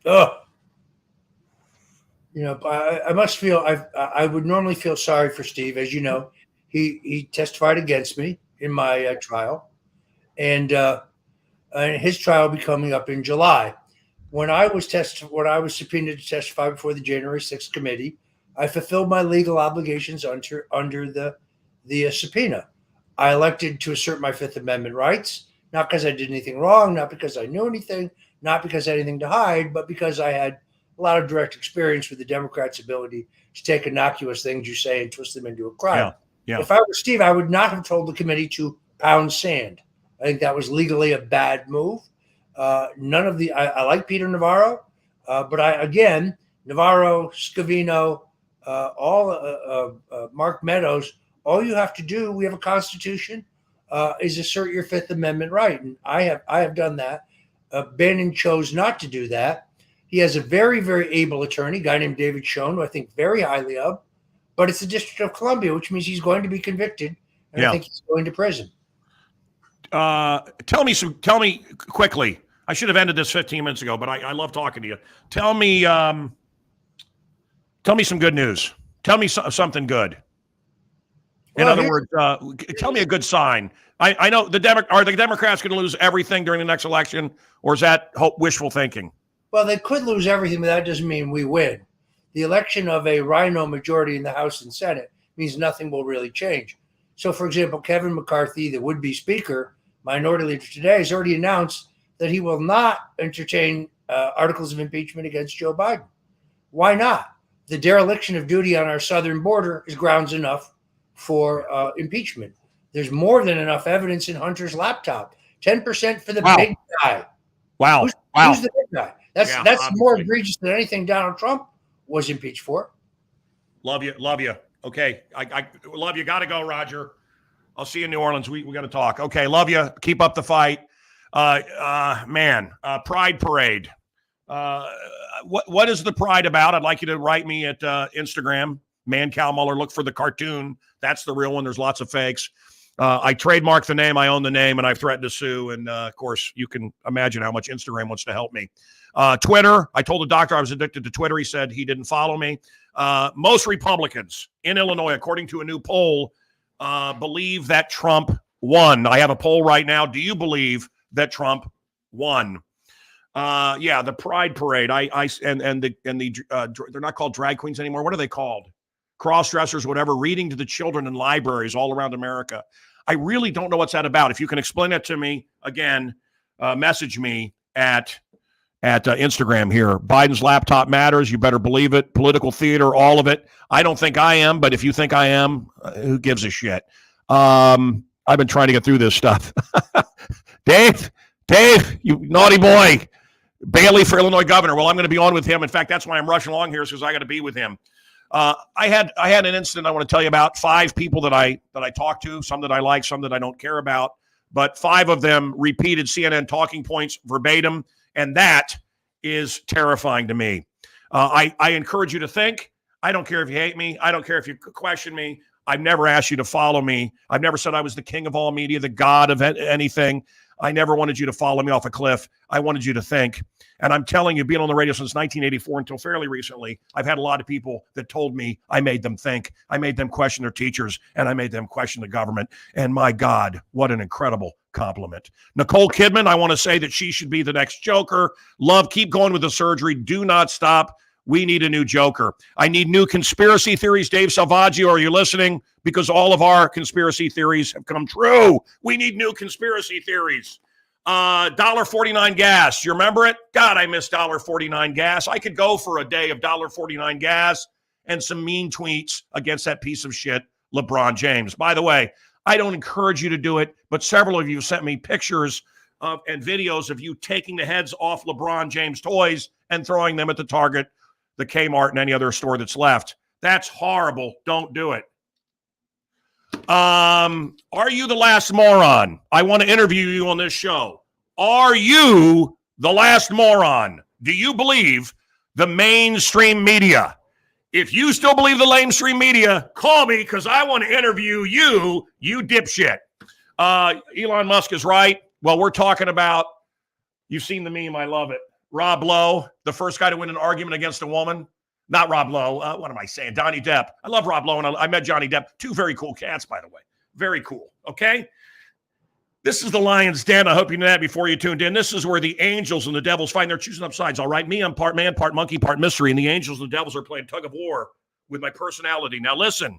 C: Oh. I must feel I would normally feel sorry for Steve, as you know. He testified against me in my trial, and his trial will be coming up in July. When I was subpoenaed to testify before the January 6th committee, I fulfilled my legal obligations under the subpoena. I elected to assert my Fifth Amendment rights, not because I did anything wrong, not because I knew anything, not because I had anything to hide, but because I had a lot of direct experience with the Democrats' ability to take innocuous things you say and twist them into a crime.
A: Yeah.
C: If I were Steve, I would not have told the committee to pound sand. I think that was legally a bad move. I like Peter Navarro, but Navarro, Scavino, Mark Meadows, all you have to do, we have a constitution, is assert your Fifth Amendment right. And I have done that. Bannon chose not to do that. He has a very, very able attorney, a guy named David Schoen, who I think very highly of, but it's the District of Columbia, which means he's going to be convicted, and I think he's going to prison.
A: Tell me quickly. I should have ended this 15 minutes ago, but I love talking to you. Tell me some good news. Tell me something good. In other words, tell me a good sign I know are the Democrats going to lose everything during the next election, or is that wishful thinking?
C: Well, they could lose everything, but that doesn't mean we win. The election of a rhino majority in the House and Senate means nothing will really change. So, for example, Kevin McCarthy, the would-be speaker, minority leader today, has already announced that he will not entertain articles of impeachment against Joe Biden. Why not? The dereliction of duty on our southern border is grounds enough for impeachment. There's more than enough evidence in Hunter's laptop. 10% for the big guy.
A: Wow.
C: Who's the big guy? That's
A: obviously
C: more egregious than anything Donald Trump was impeached for.
A: Love you. Okay. I love you. Got to go, Roger. I'll see you in New Orleans. We got to talk. Okay. Love you. Keep up the fight. Pride Parade. What is the pride about? I'd like you to write me at Instagram, Mancow Muller. Look for the cartoon. That's the real one. There's lots of fakes. I trademarked the name. I own the name, and I've threatened to sue. And, of course, you can imagine how much Instagram wants to help me. Twitter, I told the doctor I was addicted to Twitter. He said he didn't follow me. Most Republicans in Illinois, according to a new poll, believe that Trump won. I have a poll right now. Do you believe that Trump won? The Pride Parade. They're not called drag queens anymore. What are they called? Cross-dressers, whatever, reading to the children in libraries all around America. I really don't know what's that about. If you can explain it to me, again, message me at Instagram here. Biden's laptop matters. You better believe it. Political theater, all of it. I don't think I am, but if you think I am, who gives a shit? I've been trying to get through this stuff. Dave, you naughty boy. Bailey for Illinois governor. Well, I'm going to be on with him. In fact, that's why I'm rushing along here, is because I got to be with him. I had an incident I want to tell you about. 5 people that I talked to, some that I like, some that I don't care about, but 5 of them repeated CNN talking points verbatim, and that is terrifying to me. I encourage you to think. I don't care if you hate me. I don't care if you question me. I've never asked you to follow me. I've never said I was the king of all media, the god of anything. I never wanted you to follow me off a cliff. I wanted you to think. And I'm telling you, being on the radio since 1984 until fairly recently, I've had a lot of people that told me I made them think. I made them question their teachers, and I made them question the government. And my God, what an incredible compliment. Nicole Kidman, I want to say that she should be the next Joker. Love, keep going with the surgery. Do not stop. We need a new Joker. I need new conspiracy theories. Dave Salvaggio, are you listening? Because all of our conspiracy theories have come true. We need new conspiracy theories. $1.49 gas. You remember it? God, I miss $1.49 gas. I could go for a day of $1.49 gas and some mean tweets against that piece of shit, LeBron James. By the way, I don't encourage you to do it, but several of you sent me pictures and videos of you taking the heads off LeBron James toys and throwing them at the Target, the Kmart, and any other store that's left. That's horrible. Don't do it. Are you the last moron? I want to interview you on this show. Are you the last moron? Do you believe the mainstream media? If you still believe the mainstream media, call me because I want to interview you, you dipshit. Elon Musk is right. Well, we're talking about, you've seen the meme, I love it. Rob Lowe, the first guy to win an argument against a woman. Not Rob Lowe. What am I saying? Johnny Depp. I love Rob Lowe, and I met Johnny Depp. 2 very cool cats, by the way. Very cool. Okay? This is the Lion's Den. I hope you know that before you tuned in. This is where the angels and the devils find. They're choosing up sides, all right? Me, I'm part man, part monkey, part mystery, and the angels and the devils are playing tug of war with my personality. Now, listen.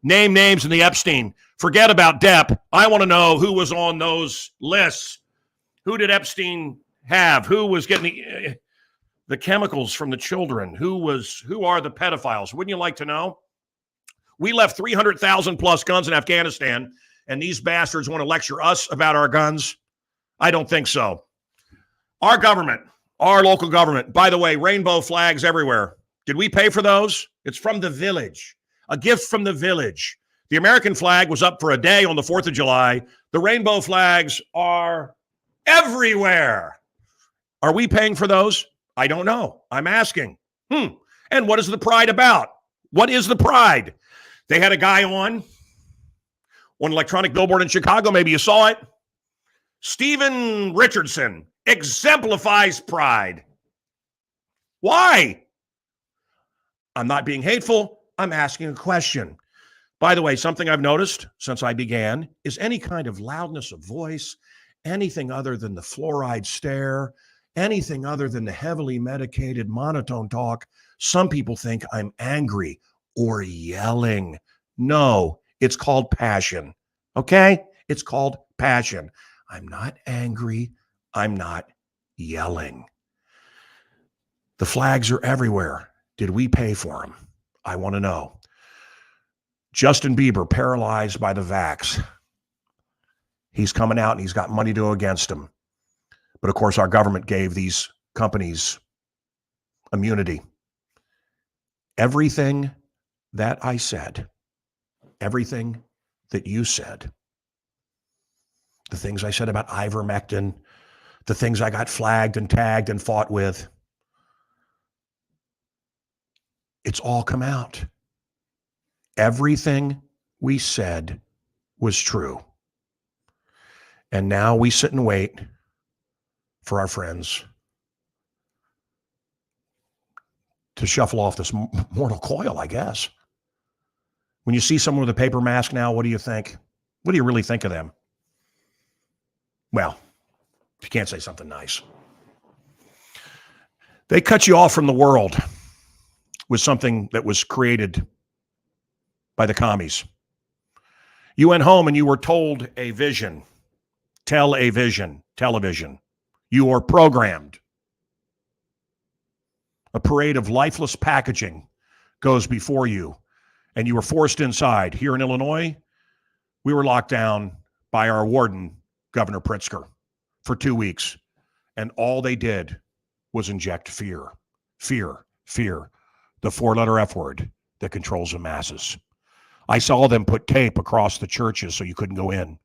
A: Name names in the Epstein. Forget about Depp. I want to know who was on those lists. Who did Epstein have? Who was getting the chemicals from the children? Who are the pedophiles? Wouldn't you like to know? We left 300,000 plus guns in Afghanistan, and these bastards want to lecture us about our guns? I don't think so. Our government, our local government, by the way, rainbow flags everywhere. Did we pay for those? It's from the village. A gift from the village. The American flag was up for a day on the 4th of July. The rainbow flags are everywhere. Are we paying for those? I don't know. I'm asking. And what is the pride about? What is the pride? They had a guy on electronic billboard in Chicago. Maybe you saw it. Stephen Richardson exemplifies pride. Why? I'm not being hateful. I'm asking a question. By the way, something I've noticed since I began is any kind of loudness of voice, anything other than the fluoride stare, anything other than the heavily medicated monotone talk, some people think I'm angry or yelling. No, it's called passion. Okay? It's called passion. I'm not angry. I'm not yelling. The flags are everywhere. Did we pay for them? I want to know. Justin Bieber, paralyzed by the vax. He's coming out and he's got money to go against him. But of course, our government gave these companies immunity. Everything that I said, everything that you said, the things I said about ivermectin, the things I got flagged and tagged and fought with, it's all come out. Everything we said was true. And now we sit and wait for our friends to shuffle off this mortal coil, I guess. When you see someone with a paper mask now, what do you think? What do you really think of them? Well, if you can't say something nice. They cut you off from the world with something that was created by the commies. You went home and you were told a vision. Television. You were programmed. A parade of lifeless packaging goes before you, and you were forced inside. Here in Illinois, we were locked down by our warden, Governor Pritzker, for 2 weeks, and all they did was inject fear. Fear. The four-letter F word that controls the masses. I saw them put tape across the churches so you couldn't go in.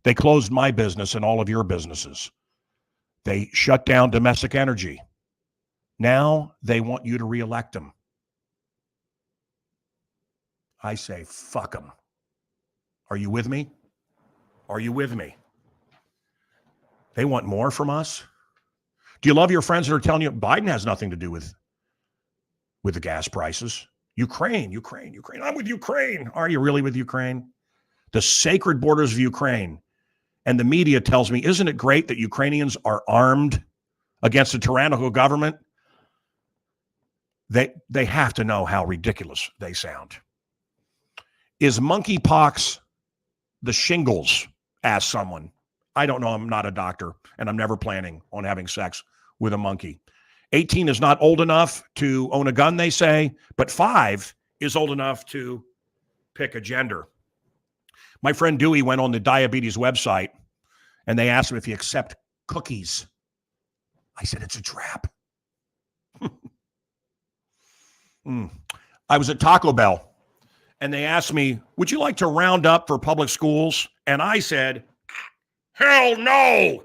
A: They closed my business and all of your businesses. They shut down domestic energy. Now they want you to reelect them. I say, fuck them. Are you with me? Are you with me? They want more from us. Do you love your friends that are telling you Biden has nothing to do with the gas prices? Ukraine. I'm with Ukraine. Are you really with Ukraine? The sacred borders of Ukraine. And the media tells me, isn't it great that Ukrainians are armed against a tyrannical government? They have to know how ridiculous they sound. Is monkeypox the shingles? Asked someone. I don't know. I'm not a doctor, and I'm never planning on having sex with a monkey. 18 is not old enough to own a gun, they say, but 5 is old enough to pick a gender. My friend Dewey went on the diabetes website, and they asked him if he accept cookies. I said, it's a trap. I was at Taco Bell, and they asked me, would you like to round up for public schools? And I said, hell no.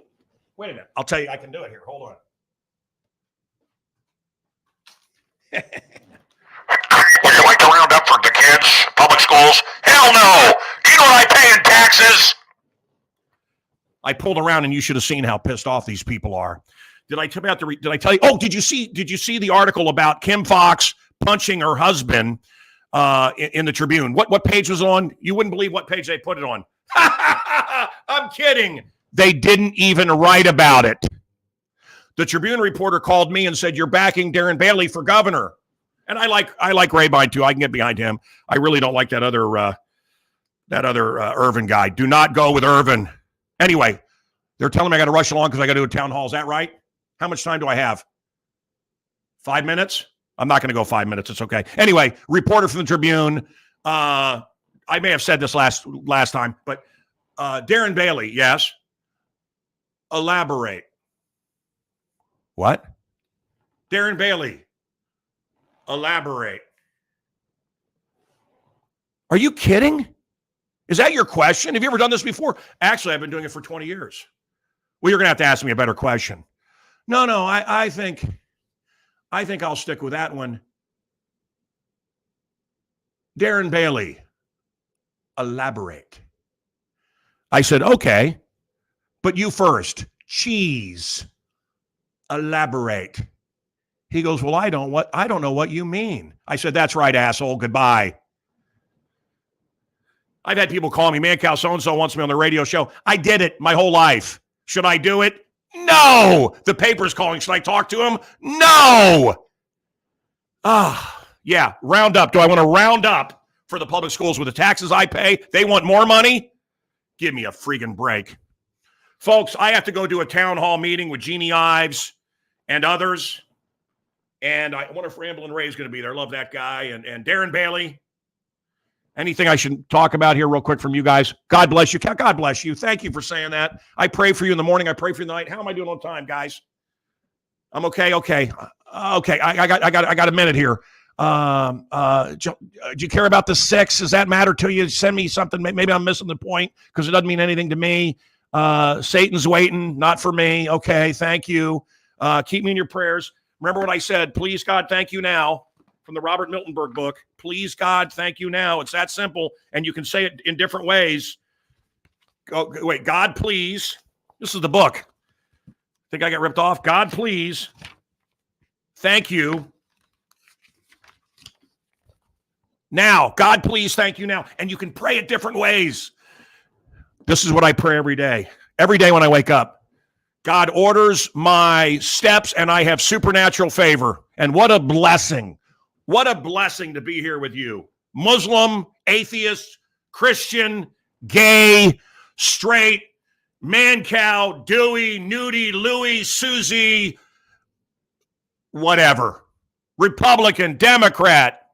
A: Wait a minute. I'll tell you, I can do it here. Hold on. Would you like to round up for the kids, public schools? Hell no. Do you know what I pay in taxes? I pulled around, and you should have seen how pissed off these people are. Did I tell you? Oh, did you see the article about Kim Fox punching her husband in the Tribune? What page was it on? You wouldn't believe what page they put it on. I'm kidding. They didn't even write about it. The Tribune reporter called me and said, you're backing Darren Bailey for governor. And I like Rabine too. I can get behind him. I really don't like that other Irvin guy. Do not go with Irvin. Anyway, they're telling me I got to rush along because I got to do a town hall. Is that right? How much time do I have? 5 minutes? I'm not going to go 5 minutes. It's okay. Anyway, reporter from the Tribune. I may have said this last time, but Darren Bailey, yes. Elaborate. What? Darren Bailey. Elaborate. Are you kidding? Is that your question? Have you ever done this before? Actually, I've been doing it for 20 years. Well, you're going to have to ask me a better question. No, I think I'll stick with that one. Darren Bailey, elaborate. I said, okay, but you first. Cheese. Elaborate. He goes, well, I don't know what you mean. I said, that's right, asshole. Goodbye. I've had people call me, Mancow, so-and-so wants me on the radio show. I did it my whole life. Should I do it? No. The paper's calling. Should I talk to him? No. Yeah, round up. Do I want to round up for the public schools with the taxes I pay? They want more money? Give me a freaking break. Folks, I have to go do a town hall meeting with Jeannie Ives and others. And I wonder if Ramblin' Ray's going to be there. Love that guy. And Darren Bailey. Anything I should talk about here real quick from you guys? God bless you. God bless you. Thank you for saying that. I pray for you in the morning. I pray for you in the night. How am I doing on time, guys? I'm okay. Okay. I got a minute here. Do you care about the 6? Does that matter to you? Send me something. Maybe I'm missing the point because it doesn't mean anything to me. Satan's waiting, not for me. Okay. Thank you. Keep me in your prayers. Remember what I said. Please, God, thank you now. From the Robert Miltenberg book. Please, God, thank you now. It's that simple, and you can say it in different ways. Wait, God, please. This is the book. Think I got ripped off? God, please. Thank you. Now, God, please, thank you now. And you can pray it different ways. This is what I pray every day. Every day when I wake up. God orders my steps, and I have supernatural favor. And what a blessing. What a blessing to be here with you. Muslim, atheist, Christian, gay, straight, Mancow, Dewey, Nudie, Louie, Susie, whatever. Republican, Democrat,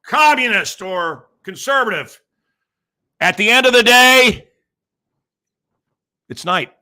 A: communist, or conservative. At the end of the day, it's night.